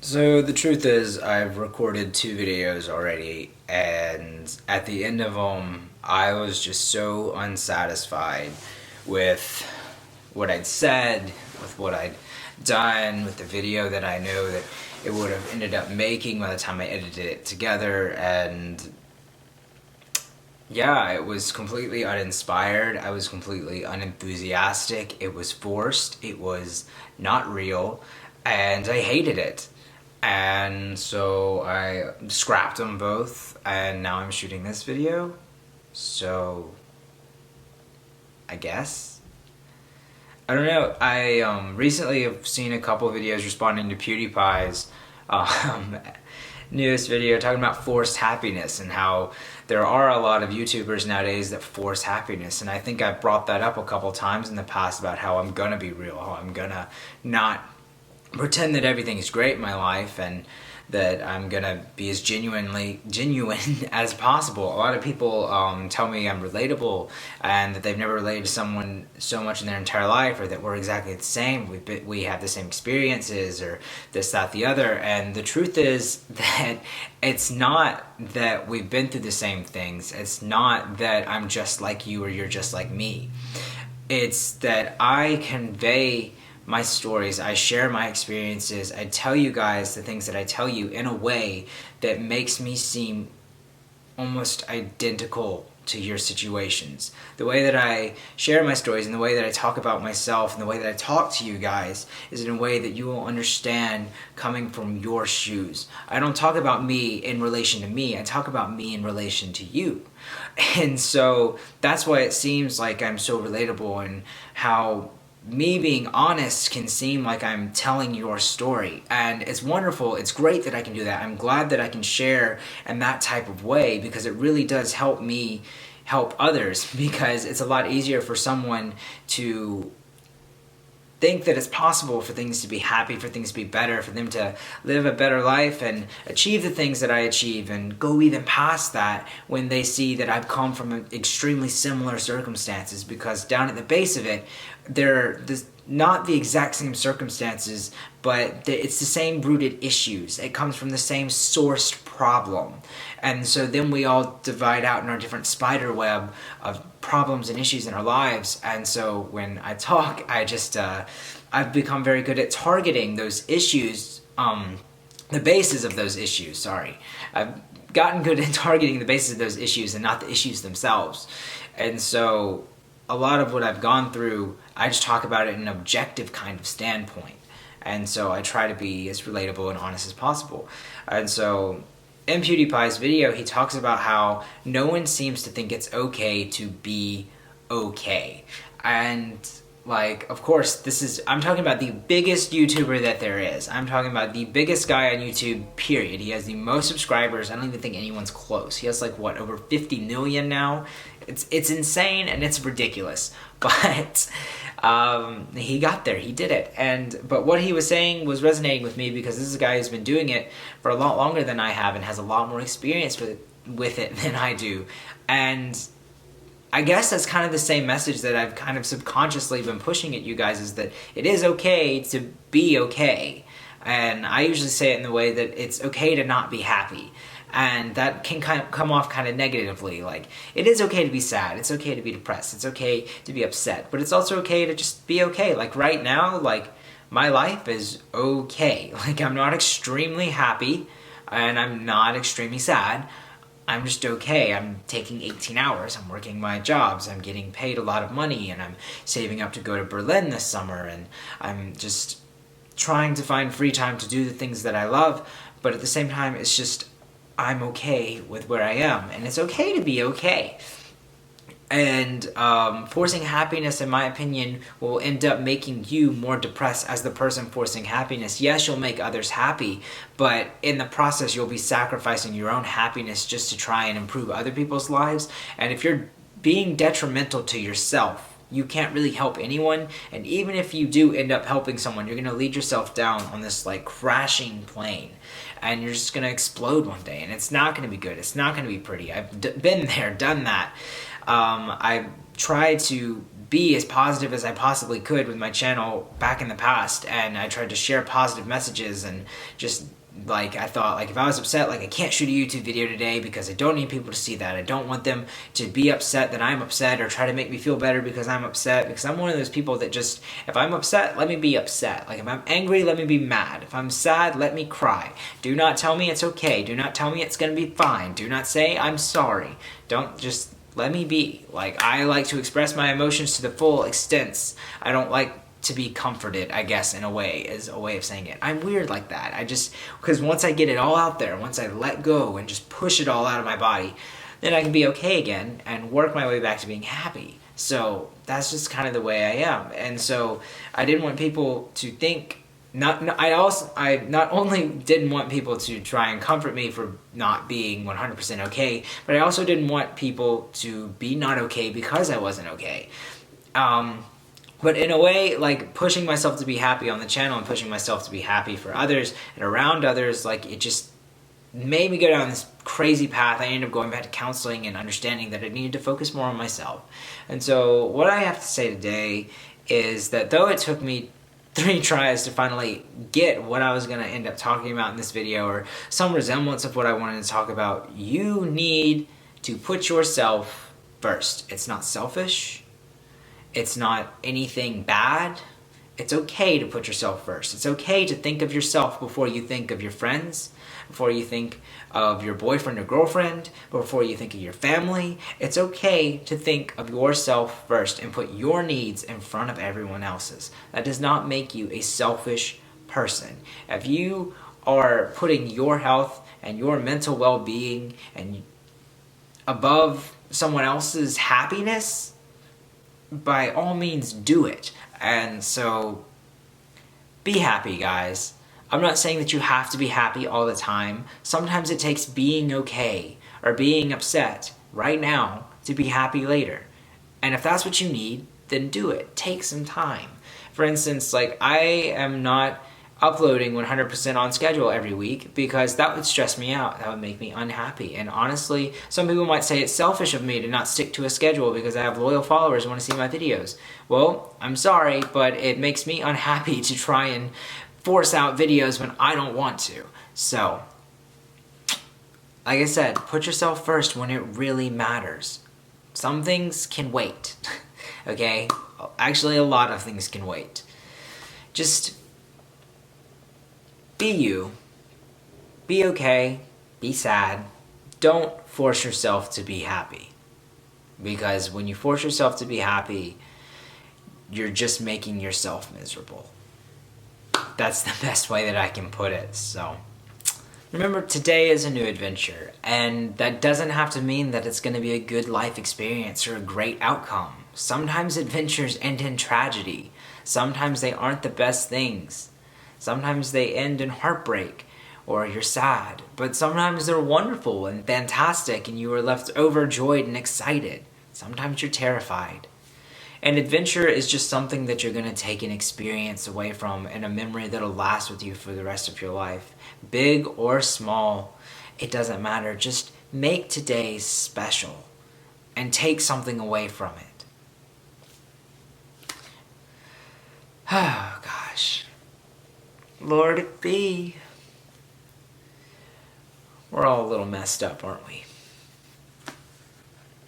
So the truth is, I've recorded 2 videos already, and at the end of them, I was just so unsatisfied with what I'd said, with what I'd done, with the video that I know that it would have ended up making by the time I edited it together, and yeah, it was completely uninspired. I was completely unenthusiastic. It was forced. It was not real, and I hated it. And so I scrapped them both, and now I'm shooting this video. So I guess I don't know. I recently have seen a couple videos responding to PewDiePie's um, newest video talking about forced happiness and how there are a lot of YouTubers nowadays that force happiness. And I think I've brought that up a couple times in the past about how I'm gonna be real, how I'm gonna not pretend that everything is great in my life, and that I'm gonna be as genuine as possible. A lot of people tell me I'm relatable and that they've never related to someone so much in their entire life, or that we're exactly the same. We have the same experiences, or this, that, the other. And the truth is that it's not that we've been through the same things. It's not that I'm just like you or you're just like me. It's that I convey my stories, I share my experiences, I tell you guys the things that I tell you in a way that makes me seem almost identical to your situations. The way that I share my stories and the way that I talk about myself and the way that I talk to you guys is in a way that you will understand coming from your shoes. I don't talk about me in relation to me, I talk about me in relation to you. And so that's why it seems like I'm so relatable, and how me being honest can seem like I'm telling your story. And it's wonderful, it's great that I can do that. I'm glad that I can share in that type of way, because it really does help me help others, because it's a lot easier for someone to think that it's possible for things to be happy, for things to be better, for them to live a better life and achieve the things that I achieve, and go even past that when they see that I've come from extremely similar circumstances. Because down at the base of it, they're not the exact same circumstances, but it's the same rooted issues. It comes from the same sourced problem. And so then we all divide out in our different spider web of problems and issues in our lives. And so when I talk, I've become very good at targeting those issues, the bases of those issues, sorry. I've gotten good at targeting the bases of those issues and not the issues themselves. And so a lot of what I've gone through, I just talk about it in an objective kind of standpoint. And so I try to be as relatable and honest as possible. And so in PewDiePie's video, he talks about how no one seems to think it's okay to be okay. And like, of course, I'm talking about the biggest YouTuber that there is. I'm talking about the biggest guy on YouTube, period. He has the most subscribers. I don't even think anyone's close. He has like, what, over 50 million now? It's insane and it's ridiculous. But he got there, he did it. But what he was saying was resonating with me, because this is a guy who's been doing it for a lot longer than I have and has a lot more experience with it than I do. And I guess that's kind of the same message that I've kind of subconsciously been pushing at you guys, is that it is okay to be okay. And I usually say it in the way that it's okay to not be happy. And that can kind of come off kind of negatively. Like, it is okay to be sad, it's okay to be depressed, it's okay to be upset, but it's also okay to just be okay. Like right now, like, my life is okay. Like, I'm not extremely happy and I'm not extremely sad. I'm just okay. I'm taking 18 hours, I'm working my jobs, I'm getting paid a lot of money, and I'm saving up to go to Berlin this summer, and I'm just trying to find free time to do the things that I love. But at the same time, it's just, I'm okay with where I am, and it's okay to be okay. And forcing happiness, in my opinion, will end up making you more depressed as the person forcing happiness. Yes, you'll make others happy, but in the process, you'll be sacrificing your own happiness just to try and improve other people's lives. And if you're being detrimental to yourself, you can't really help anyone. And even if you do end up helping someone, you're gonna lead yourself down on this like crashing plane, and you're just gonna explode one day, and it's not gonna be good. It's not gonna be pretty. I've been there, done that. I try to be as positive as I possibly could with my channel back in the past, and I tried to share positive messages, and just like I thought, like if I was upset, like I can't shoot a YouTube video today because I don't need people to see that. I don't want them to be upset that I'm upset, or try to make me feel better because I'm upset, because I'm one of those people that just, if I'm upset, let me be upset. Like if I'm angry, let me be mad. If I'm sad, let me cry. Do not tell me it's okay. Do not tell me it's gonna be fine. Do not say I'm sorry. Don't, just let me be. Like, I like to express my emotions to the full extent. I don't like to be comforted, I guess, in a way, is a way of saying it. I'm weird like that. I just, because once I get it all out there, once I let go and just push it all out of my body, then I can be okay again and work my way back to being happy. So that's just kind of the way I am. And so I didn't want people to think, I not only didn't want people to try and comfort me for not being 100% okay, but I also didn't want people to be not okay because I wasn't okay. But in a way, like pushing myself to be happy on the channel and pushing myself to be happy for others and around others, like it just made me go down this crazy path. I ended up going back to counseling and understanding that I needed to focus more on myself. And so what I have to say today is that though it took me 3 tries to finally get what I was going to end up talking about in this video, or some resemblance of what I wanted to talk about, you need to put yourself first. It's not selfish. It's not anything bad. It's okay to put yourself first. It's okay to think of yourself before you think of your friends, before you think of your boyfriend or girlfriend, before you think of your family. It's okay to think of yourself first and put your needs in front of everyone else's. That does not make you a selfish person. If you are putting your health and your mental well-being and above someone else's happiness, by all means do it. And so be happy, guys. I'm not saying that you have to be happy all the time. Sometimes it takes being okay or being upset right now to be happy later. And if that's what you need, then do it. Take some time. For instance, like I am not uploading 100% on schedule every week because that would stress me out. That would make me unhappy. And honestly, some people might say it's selfish of me to not stick to a schedule because I have loyal followers who want to see my videos. Well, I'm sorry, but it makes me unhappy to try and force out videos when I don't want to. So, like I said, put yourself first when it really matters. Some things can wait, okay? Actually, a lot of things can wait. Just be you. Be okay. Be sad. Don't force yourself to be happy. Because when you force yourself to be happy, you're just making yourself miserable. That's the best way that I can put it. So remember, today is a new adventure, and that doesn't have to mean that it's going to be a good life experience or a great outcome. Sometimes adventures end in tragedy. Sometimes they aren't the best things. Sometimes they end in heartbreak or you're sad. But sometimes they're wonderful and fantastic and you are left overjoyed and excited. Sometimes you're terrified. An adventure is just something that you're going to take an experience away from and a memory that'll last with you for the rest of your life. Big or small, it doesn't matter. Just make today special and take something away from it. Oh, gosh. Lord, it be. We're all a little messed up, aren't we?